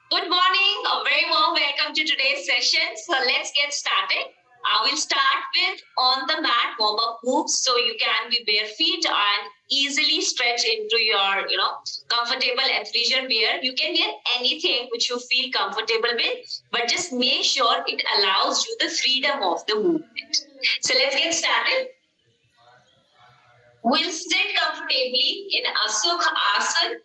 Good morning. A very warm welcome to today's session. So let's get started. I will start with on the mat warm up moves so you can be bare feet and easily stretch into your, comfortable athleisure wear. You can wear anything which you feel comfortable with, but just make sure it allows you the freedom of the movement. So let's get started. We'll sit comfortably in Asukha Asana.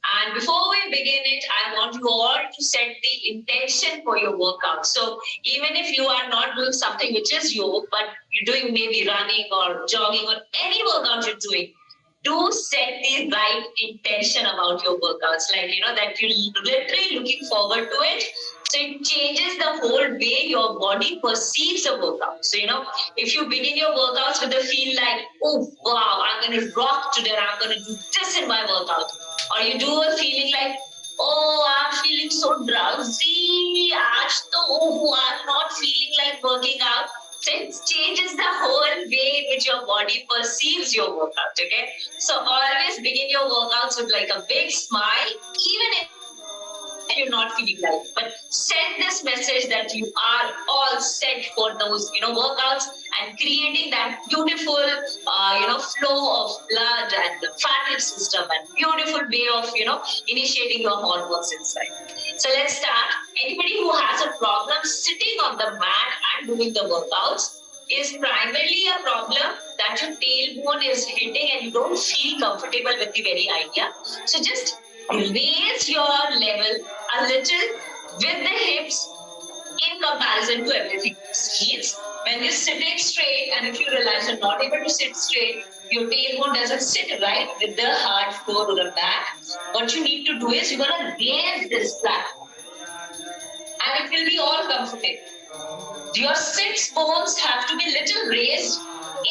And before we begin it, I want you all to set the intention for your workout. So even if you are not doing something which is yoga, but you're doing maybe running or jogging or any workout you're doing, do set the right intention about your workouts. Like, that you're literally looking forward to it. So it changes the whole way your body perceives a workout. So, if you begin your workouts with a feel like, oh, wow, I'm going to rock today, I'm going to do this in my workout. Or you do a feeling like, oh, I'm feeling so drowsy, I'm not feeling like working out. So it changes the whole way in which your body perceives your workout, okay? So always begin your workouts with like a big smile, even if you're not feeling like, but send this message that you are all set for those, workouts and creating that beautiful, flow of blood and the fatty system and beautiful way of, initiating your hormones inside. So let's start. Anybody who has a problem sitting on the mat and doing the workouts is primarily a problem that your tailbone is hitting and you don't feel comfortable with the very idea. So just raise your level a little with the hips in comparison to everything else. Means when you're sitting straight and if you realize you're not able to sit straight, your tailbone doesn't sit right with the hard floor or the back. What you need to do is you're going to raise this platform and it will be all comfortable. Your sits bones have to be little raised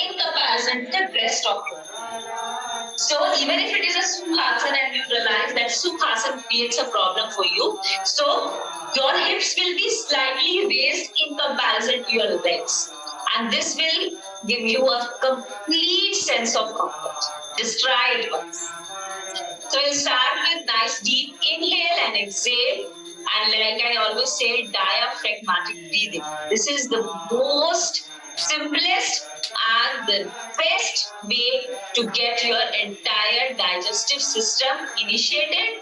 in comparison to the rest of you. So even if it is a Sukhasana and you realize that Sukhasana creates a problem for you, so your hips will be slightly raised in comparison to your legs. And this will give you a complete sense of comfort. Just try it once. So we'll start with nice deep inhale and exhale. And like I always say, diaphragmatic breathing. This is the most simplest and the best way to get your entire digestive system initiated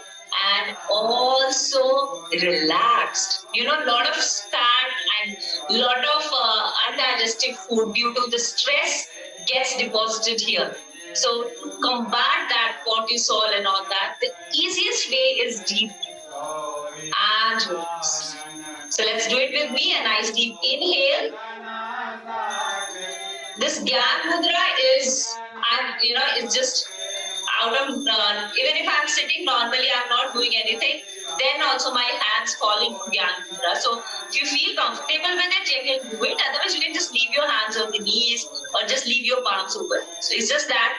and also relaxed. A lot of fat and a lot of undigested food due to the stress gets deposited here. So to combat that cortisol and all that, the easiest way is deep and relax. So let's do it with me. A nice deep inhale. This Gyan Mudra is, it's just out of, even if I'm sitting normally, I'm not doing anything, then also my hands fall into Gyan Mudra. So if you feel comfortable with it, you can do it. Otherwise, you can just leave your hands on the knees or just leave your palms open. So it's just that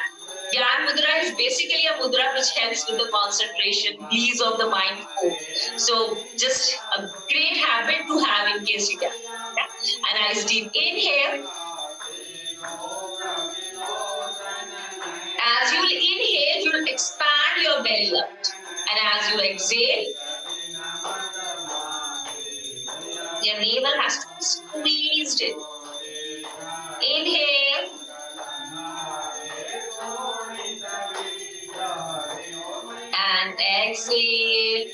Gyan Mudra is basically a mudra which helps with the concentration, ease of the mind flow. So just a great habit to have in case you can. Yeah? A nice deep inhale. As you inhale, you'll expand your belly out. And as you exhale, your navel has to be squeezed in. Inhale. And exhale.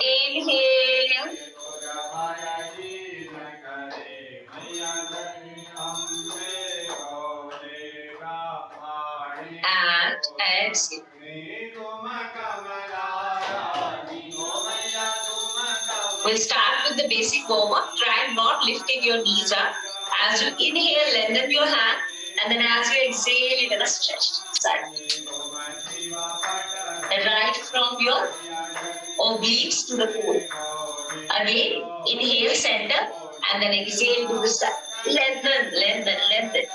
Inhale. And exhale. We'll start with the basic warm-up. Try not lifting your knees up. As you inhale, lengthen your hand. And then as you exhale, you're going to stretch side. Right from your obliques to the core. Again, inhale center and then exhale to the side. Lengthen, lengthen, lengthen.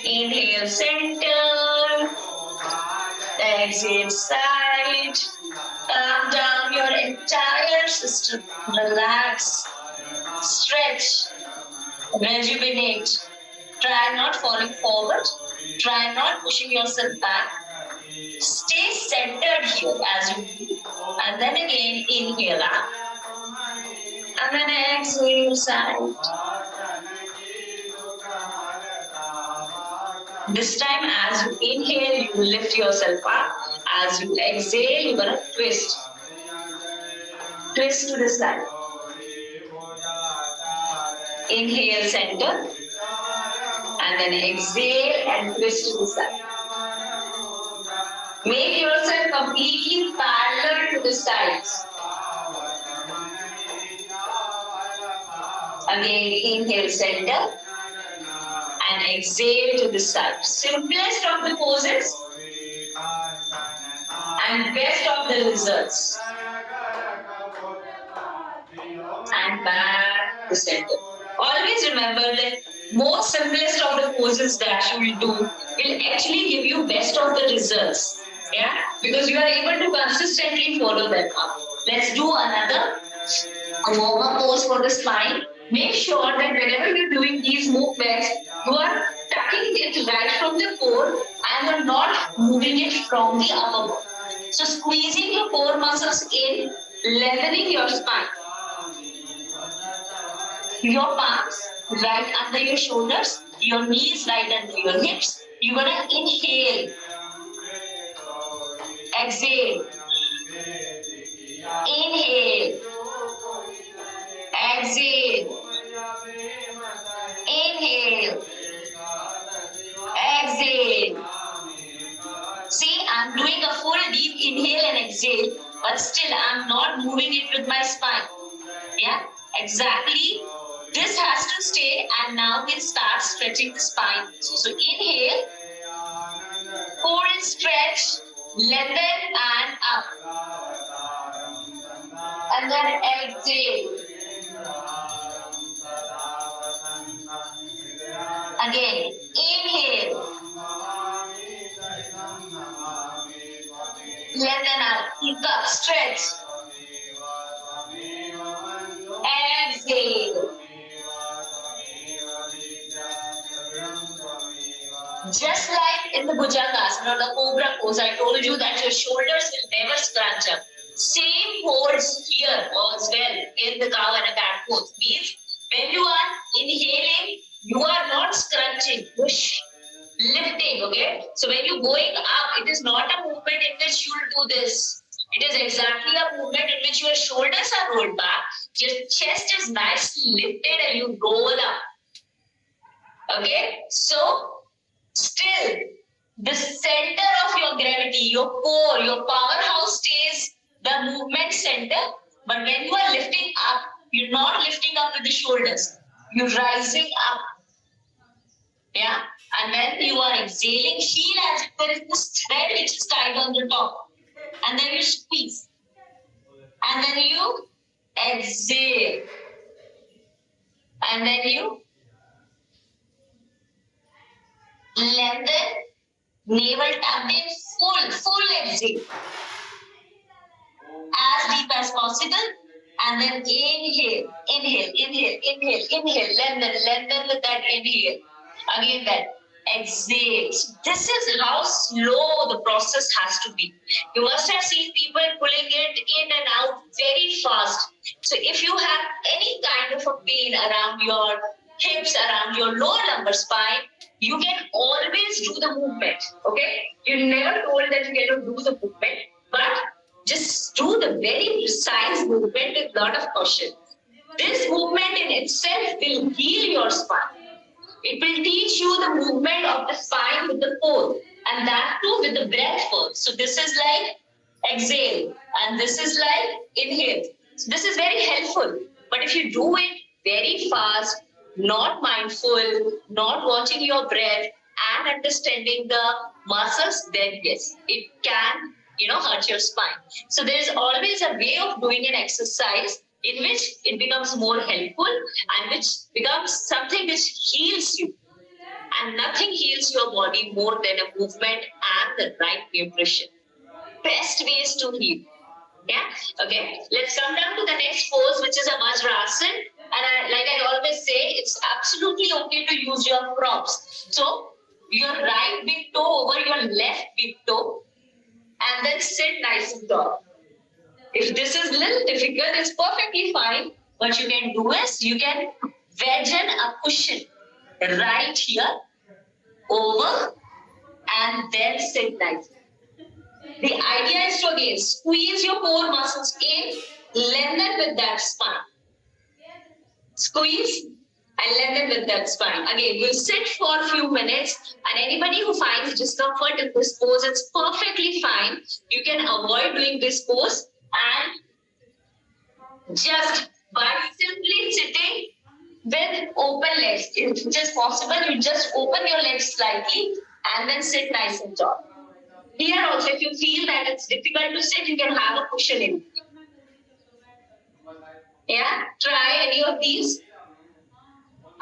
Inhale center. Exhale side. Calm down your entire system. Relax. Stretch. Rejuvenate. Try not falling forward. Try not pushing yourself back. Stay centered here as you breathe. And then again, inhale up. And then exhale side. This time, as you inhale, you lift yourself up. As you exhale, you're going to twist. Twist to the side. Inhale, center. And then exhale and twist to the side. Make yourself completely parallel to the sides. Again, inhale, center. And exhale to the side. Simplest of the poses and best of the results. And back to center. Always remember that most simplest of the poses that you will do will actually give you best of the results. Yeah, because you are able to consistently follow them up. Let's do another warm-up pose for the spine. Make sure that whenever you're doing these movements, you are tucking it right from the core and you're not moving it from the upper body. So squeezing your core muscles in, lengthening your spine. Your palms right under your shoulders, your knees right under your hips. You're gonna inhale, exhale, inhale, exhale, inhale, exhale. See, I'm doing a full deep inhale and exhale, but still I'm not moving it with my spine. Yeah, exactly. This has to stay, and now we'll start stretching the spine. So inhale, full stretch, lengthen and up. And then exhale. Again, inhale. Lengthen out, keep up, stretch. Exhale. Just like in the Bhujangasana or the Cobra pose, I told you that your shoulders will never scrunch up. Same holds here as well in the cow and a cat pose. Means when you are inhaling, you are not scrunching, push, lifting, okay? So when you're going up, it is not a movement in which you will do this. It is exactly a movement in which your shoulders are rolled back, your chest is nicely lifted and you roll up. Okay? So, still, the center of your gravity, your core, your powerhouse stays the movement center. But when you are lifting up, you're not lifting up with the shoulders. You're rising up. Yeah? And when you are exhaling, feel as if there is this thread which is tied on the top. And then you squeeze. And then you exhale. And then you lengthen, navel tucked in, full exhale. As deep as possible. And then inhale, lengthen with that inhale. Again that exhale. So this is how slow the process has to be. You must have seen people pulling it in and out very fast. So if you have any kind of a pain around your hips, around your lower lumbar spine, you can always do the movement. Okay? You're never told that you cannot do the movement, but just do the very precise movement with a lot of caution. This movement in itself will heal your spine. It will teach you the movement of the spine with the core, and that too with the breath first. So this is like exhale, and this is like inhale. So this is very helpful. But if you do it very fast, not mindful, not watching your breath, and understanding the muscles, then yes, it can, hurt your spine. So there is always a way of doing an exercise in which it becomes more helpful and which becomes something which heals you. And nothing heals your body more than a movement and the right nutrition. Best ways to heal. Yeah? Okay. Let's come down to the next pose, which is a Vajrasana. like I always say, it's absolutely okay to use your props. So your right big toe over your left big toe, and then sit nice and tall. If this is a little difficult, it's perfectly fine. What you can do is you can wedge in a cushion right here over and then sit nice. The idea is to again squeeze your core muscles in, lengthen with that spine. Squeeze and lengthen with that spine. Again, we'll sit for a few minutes, and anybody who finds discomfort in this pose, it's perfectly fine. You can avoid doing this pose and just by simply sitting with open legs. If it is possible, you just open your legs slightly and then sit nice and tall. Here also, if you feel that it's difficult to sit, you can have a cushion in. Yeah, try any of these.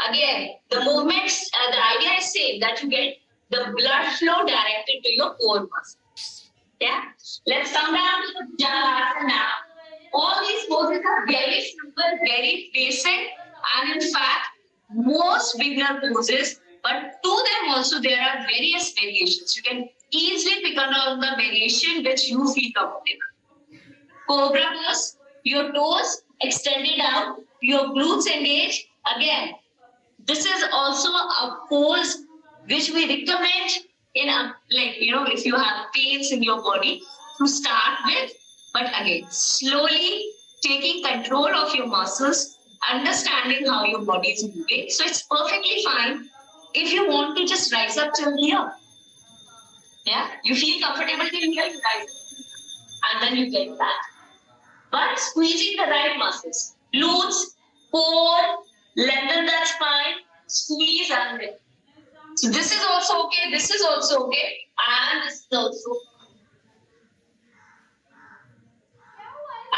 Again, the movements, the idea is same, that you get the blood flow directed to your core muscles. Yeah, let's come down to the Bhujangasana now. All these poses are very simple, very basic, and in fact, most beginner poses, but to them also there are various variations. You can easily pick on the variation which you feel comfortable. Cobra pose, your toes extended out, your glutes engaged. Again, this is also a pose which we recommend in a, like, if you have pains in your body to start with, but again, slowly taking control of your muscles, understanding how your body is moving. So it's perfectly fine if you want to just rise up till here. Yeah, you feel comfortable till here, you rise up. And then you get back. But squeezing the right muscles. Glutes, core, lengthen that spine, squeeze and lift. So this is also okay, this is also okay, and this is also okay.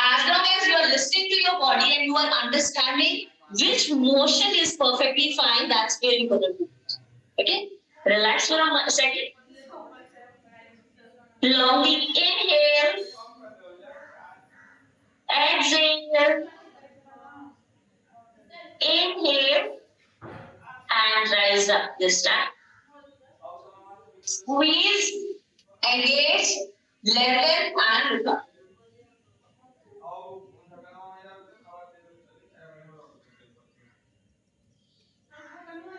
As long as you are listening to your body and you are understanding which motion is perfectly fine, that's where you're going to do it. Okay? Relax for a second. Longly inhale. Exhale. Inhale. And rise up this time. Squeeze. Engage. Lengthen and recover.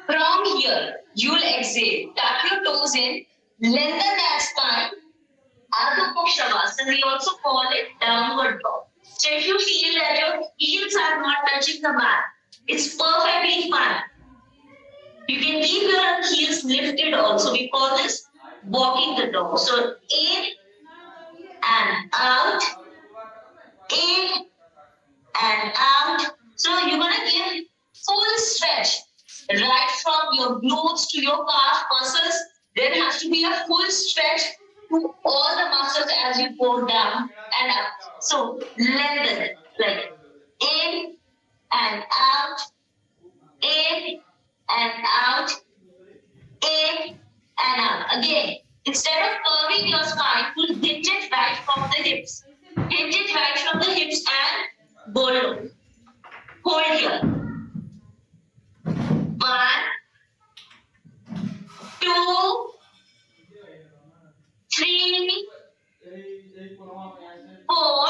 From here, you will exhale. Tuck your toes in. Lengthen that spine. Ardha Shavasana, we also call it downward dog. So if you feel that your heels are not touching the mat, it's perfectly fine. You can keep your heels lifted also. We call this walking the dog. So in and out, in and out. So you're going to give full stretch right from your glutes to your calf muscles. There has to be a full stretch to all the muscles as you go down and up. So lengthen it, like in and out, in and out, in and out. Again, instead of curving your spine, you hinge it right from the hips. Hinge it right from the hips and go low. Hold here. 1, 2, 3, 4,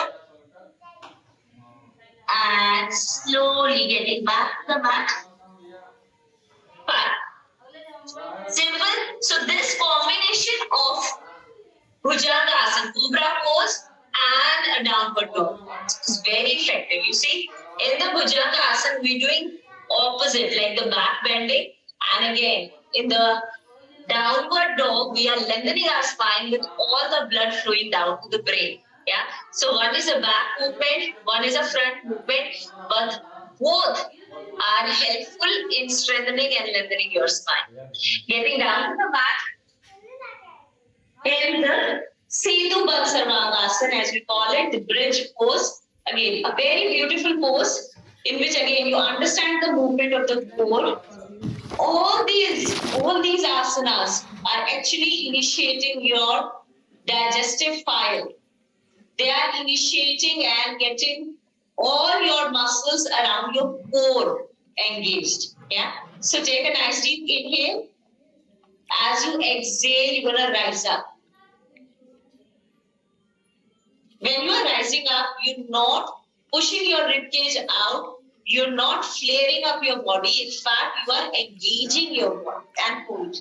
and slowly getting back to the mat. 5. Simple. So this combination of Bhujangasana, Cobra pose, and a downward dog is very effective. You see, in the Bhujangasana, we're doing opposite, like the back bending, and again, in the downward dog, we are lengthening our spine with all the blood flowing down to the brain. Yeah. So one is a back movement, one is a front movement, but both are helpful in strengthening and lengthening your spine. Getting down to the mat in the Setu Sarvangasana, as we call it, the bridge pose. Again, a very beautiful pose in which again you understand the movement of the core. All these asanas are actually initiating your digestive file. They are initiating and getting all your muscles around your core engaged. Yeah. So take a nice deep inhale. As you exhale, you're gonna rise up. When you are rising up, you're not pushing your rib cage out. You're not flaring up your body. In fact, you are engaging your body and hold.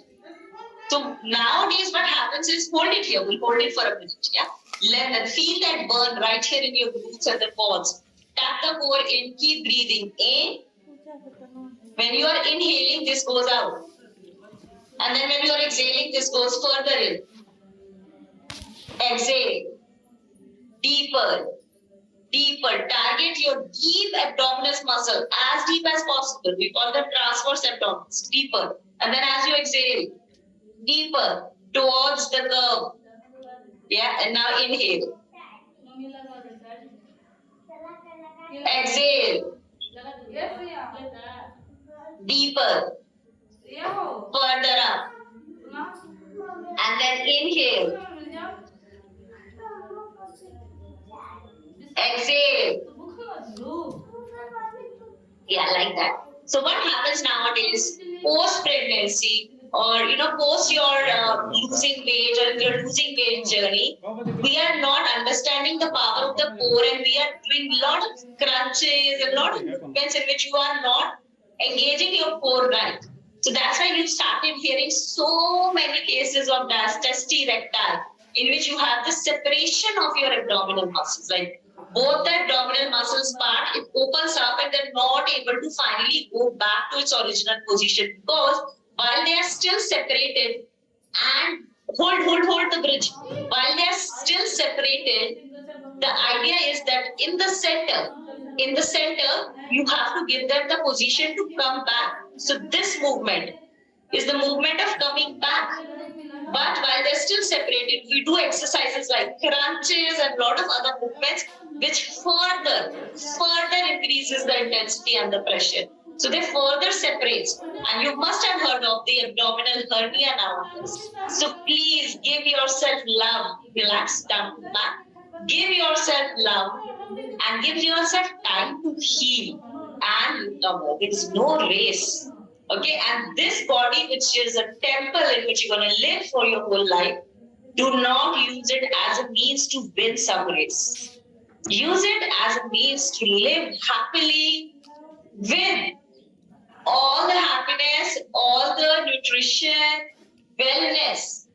So nowadays, what happens is hold it here. We'll hold it for a minute. Yeah. Let that feel that burn right here in your glutes and the quads. Tap the core in. Keep breathing in. When you are inhaling, this goes out. And then when you are exhaling, this goes further in. Exhale. Deeper. Deeper. Target your deep abdominal muscle as deep as possible. We call them transverse abdominals. Deeper. And then as you exhale, deeper towards the curve. Yeah. And now inhale. Exhale. Deeper. Further up. And then inhale. Exhale. Yeah, like that. So what happens nowadays, post-pregnancy or, post your losing weight or your losing weight journey, we are not understanding the power of the core and we are doing a lot of crunches, a lot of movements in which you are not engaging your core right. So that's why you started hearing so many cases of testy recti in which you have the separation of your abdominal muscles, like both the abdominal muscles part, it opens up and they're not able to finally go back to its original position because while they are still separated and hold the bridge, while they are still separated, the idea is that in the center, you have to give them the position to come back. So this movement is the movement of coming back. But while they're still separated, we do exercises like crunches and a lot of other movements which further increases the intensity and the pressure. So they further separates. And you must have heard of the abdominal hernia nowadays. So please give yourself love. Relax down to back. Give yourself love and give yourself time to heal and recover. There is no race. Okay, and this body, which is a temple in which you're going to live for your whole life, do not use it as a means to win some race. Use it as a means to live happily with all the happiness, all the nutrition, wellness.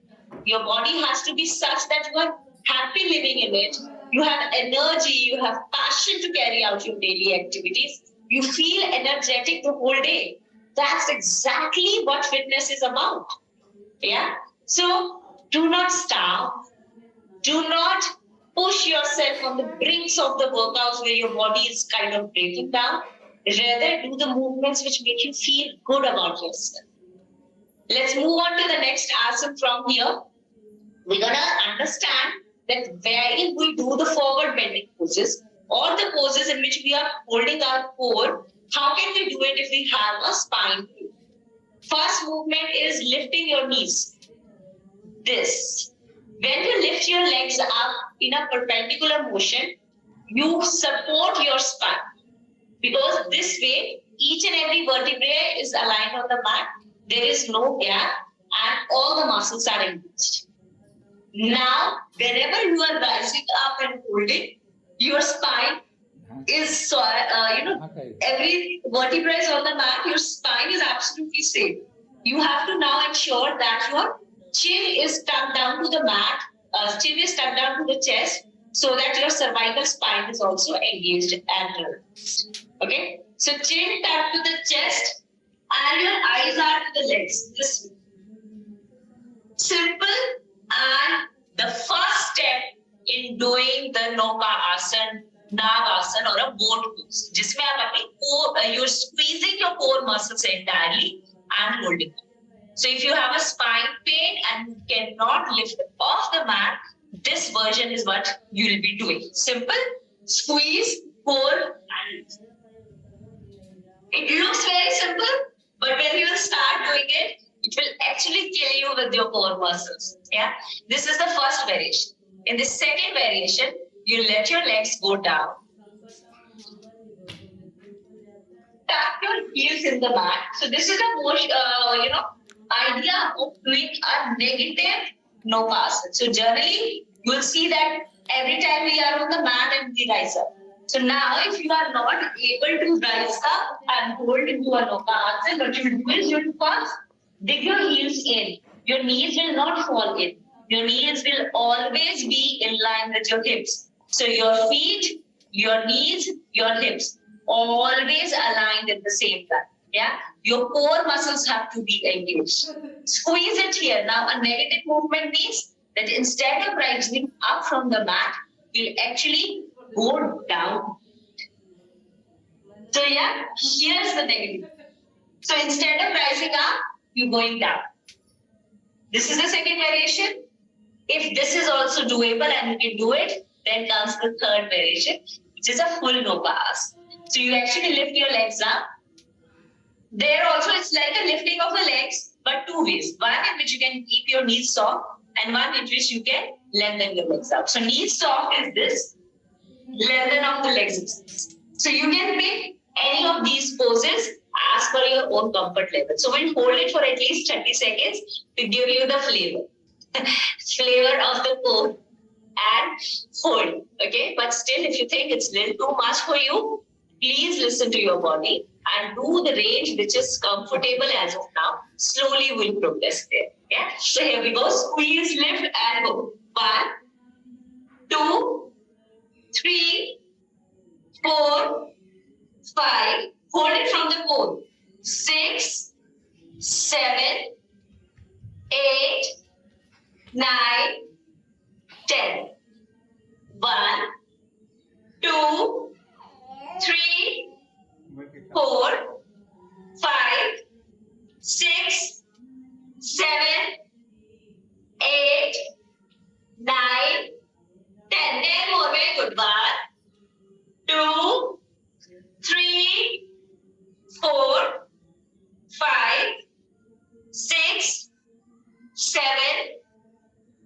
Your body has to be such that you are happy living in it. You have energy, you have passion to carry out your daily activities. You feel energetic the whole day. That's exactly what fitness is about. Yeah. So do not starve. Do not push yourself on the brinks of the workouts where your body is kind of breaking down. Rather, do the movements which make you feel good about yourself. Let's move on to the next asana from here. We're going to understand that wherein we do the forward bending poses or the poses in which we are holding our core. How can we do it if we have a spine? First movement is lifting your knees. This. When you lift your legs up in a perpendicular motion, you support your spine. Because this way, each and every vertebrae is aligned on the mat. There is no gap and all the muscles are engaged. Now, whenever you are rising up and holding, your spine is, every vertebra is on the mat, your spine is absolutely safe. You have to now ensure that your chin is tucked down to the mat, chin is tucked down to the chest, so that your cervical spine is also engaged and relaxed. Okay? So chin tucked to the chest and your eyes are to the legs. This simple, and the first step in doing the Noka Asana, Nag Asana or a boat pose, जिसमें आप अपनी core, you're squeezing your core muscles entirely and holding them. So if you have a spine pain and you cannot lift off the mat, this version is what you will be doing. Simple, squeeze, core, and it looks very simple, but when you start doing it, it will actually kill you with your core muscles. Yeah, this is the first variation. In the second variation, you let your legs go down. tap your heels in the mat. So this is a more, idea of doing a negative nopasana. So generally, you will see that every time we are on the mat and we rise up. So now, if you are not able to rise up and hold into a nopasana, what you do is you first dig your heels in. Your knees will not fall in. Your knees will always be in line with your hips. So your feet, your knees, your hips, always aligned at the same time. Yeah, your core muscles have to be engaged. Squeeze it here. Now, a negative movement means that instead of rising up from the mat, you'll actually go down. So yeah, here's the negative. So instead of rising up, you're going down. This is the second variation. If this is also doable and you can do it, then comes the third variation, which is a full nopasana. So you actually lift your legs up. There also it's like a lifting of the legs, but two ways. One in which you can keep your knees soft, and one in which you can lengthen your legs out. So knees soft is this, lengthen of the legs is this. So you can pick any of these poses as per your own comfort level. So we'll hold it for at least 30 seconds to give you the flavor. Flavor of the pose and hold. Okay, but still, if you think it's a little too much for you, please listen to your body and do the range which is comfortable as of now. Slowly we'll progress there. Yeah. So here we go. Squeeze, lift, and go. 1, 2, 3, 4, 5. Hold it from the pole. 6, 7, 8, 9, 10. 1, 2, 3, 4, 5, 6, 7, 8, 9, 10. 10 more. Very good. 1, 2, 3, 4, 5, 6, 7,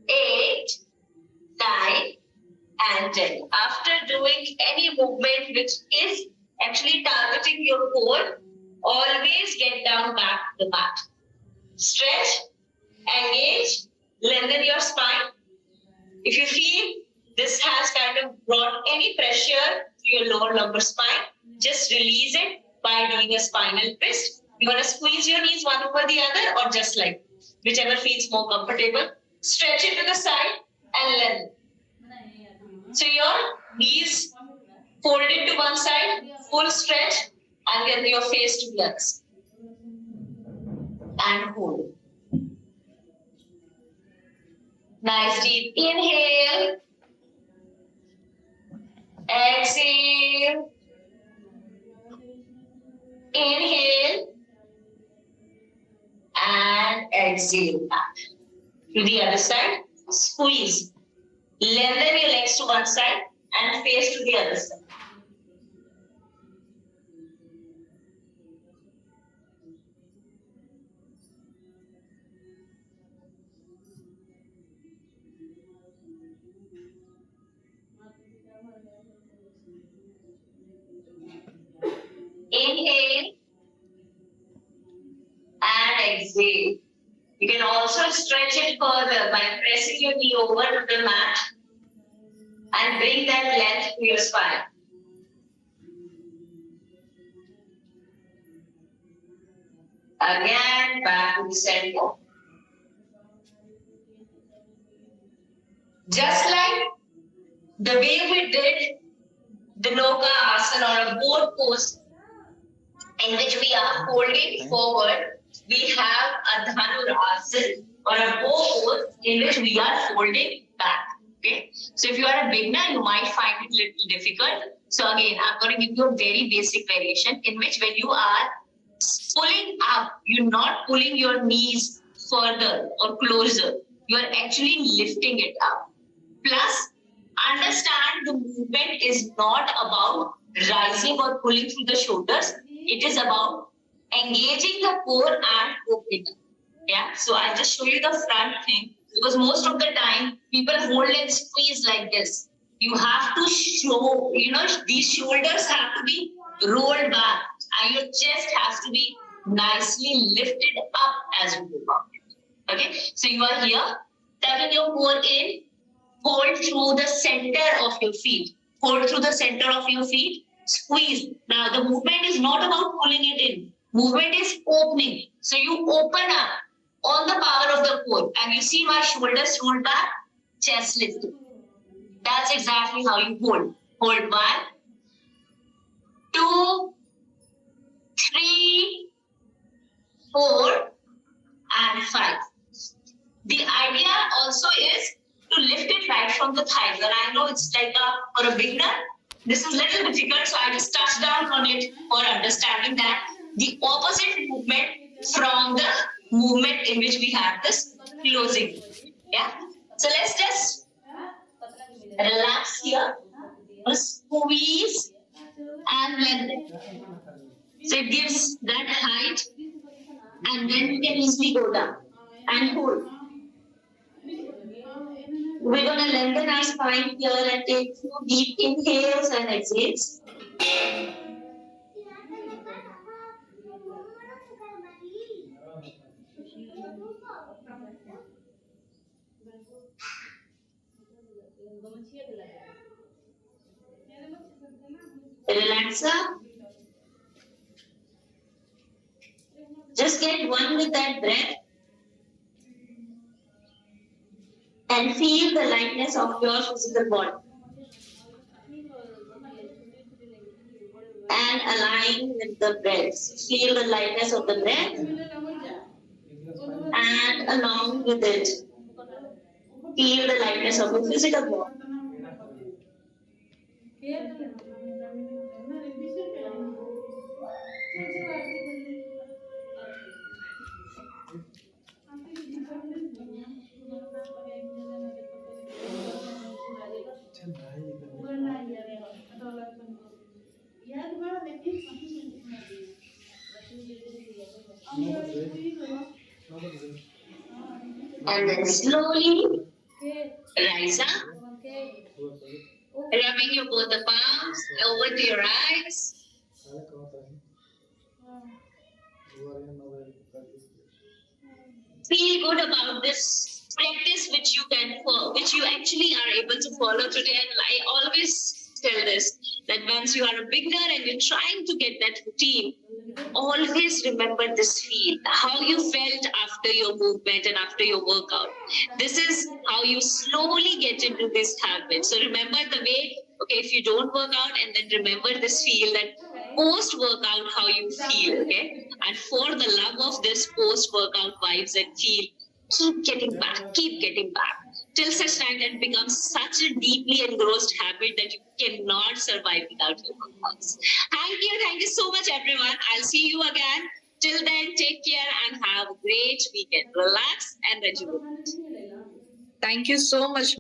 8, 9, and 10. After doing any movement which is actually targeting your core, always get down back to the mat. Stretch, engage, lengthen your spine. If you feel this has kind of brought any pressure to your lower lumbar spine, just release it by doing a spinal twist. You want to squeeze your knees one over the other or just like whichever feels more comfortable. Stretch it to the side and lengthen. So your knees folded to one side, full stretch, and then your face to the other side. And hold. Nice deep inhale. Exhale. Inhale. And exhale back. To the other side. Squeeze. Lengthen your legs to one side and face to the other side. Inhale and exhale. You can also stretch it further by pressing your knee over to the mat and bring that length to your spine. Again, back to the center. Just like the way we did the Noka Asana or a boat pose in which we are folding forward, we have a Dhanur Asana or a bow pose in which we are folding back. Okay, so if you are a beginner, you might find it a little difficult. So again, I'm going to give you a very basic variation in which when you are pulling up, you're not pulling your knees further or closer. You're actually lifting it up. Plus, understand the movement is not about rising or pulling through the shoulders. It is about engaging the core and opening up. Yeah, so I'll just show you the front thing because most of the time people hold and squeeze like this. You have to show, these shoulders have to be rolled back and your chest has to be nicely lifted up as you move out. Okay, so you are here, tucking your core in, hold through the center of your feet. Hold through the center of your feet, squeeze. Now the movement is not about pulling it in. Movement is opening. So you open up all the power of the core, and you see my shoulders roll back, chest lifted. That's exactly how you hold. Hold 1, 2, 3, 4, and 5. The idea also is to lift it right from the thighs. And I know it's like for a beginner, this is a little difficult, so I just touch down on it for understanding that the opposite movement from the movement in which we have this closing. Yeah. So let's just relax here, squeeze and lengthen. So it gives that height, and then you can easily go down and hold. We're going to lengthen our spine here and take 2 deep inhales and exhales. Relax up. Just get one with that breath and feel the lightness of your physical body. And align with the breath. Feel the lightness of the breath and along with it, feel the lightness of the physical body. And then slowly rise up, rubbing your both the palms over to your eyes. Feel good about this practice which you actually are able to follow today. And I always tell this, that once you are a beginner and you're trying to get that routine, always remember this feel, how you felt after your movement and after your workout. This is how you slowly get into this habit. So remember the way, okay, if you don't work out, and then remember this feel, that post-workout how you feel, okay? And for the love of this post-workout vibes and feel, keep getting back, till such time that it becomes such a deeply engrossed habit that you cannot survive without your workouts. Thank you so much, everyone. I'll see you again. Till then, take care and have a great weekend. Relax and rejuvenate. Thank you so much.